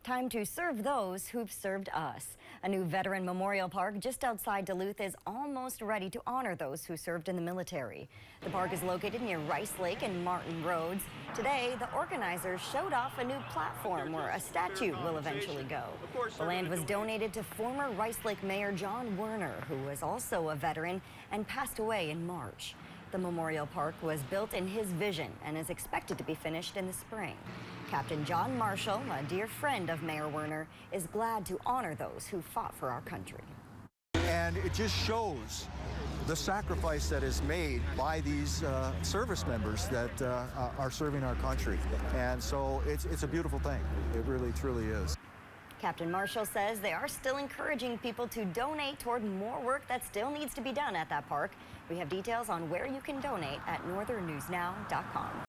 Time to serve those who've served us. A new veteran memorial park just outside Duluth is almost ready to honor those who served in the military. The park is located near Rice Lake and Martin Roads. Today, the organizers showed off a new platform where a statue will eventually go. The land was donated to former Rice Lake Mayor John Werner, who was also a veteran and passed away in March. The memorial park was built in his vision and is expected to be finished in the spring. Captain John Marshall, a dear friend of Mayor Werner, is glad to honor those who fought for our country. And it just shows the sacrifice that is made by these service members that are serving our country. And so it's a beautiful thing. It really, truly is. Captain Marshall says they are still encouraging people to donate toward more work that still needs to be done at that park. We have details on where you can donate at northernnewsnow.com.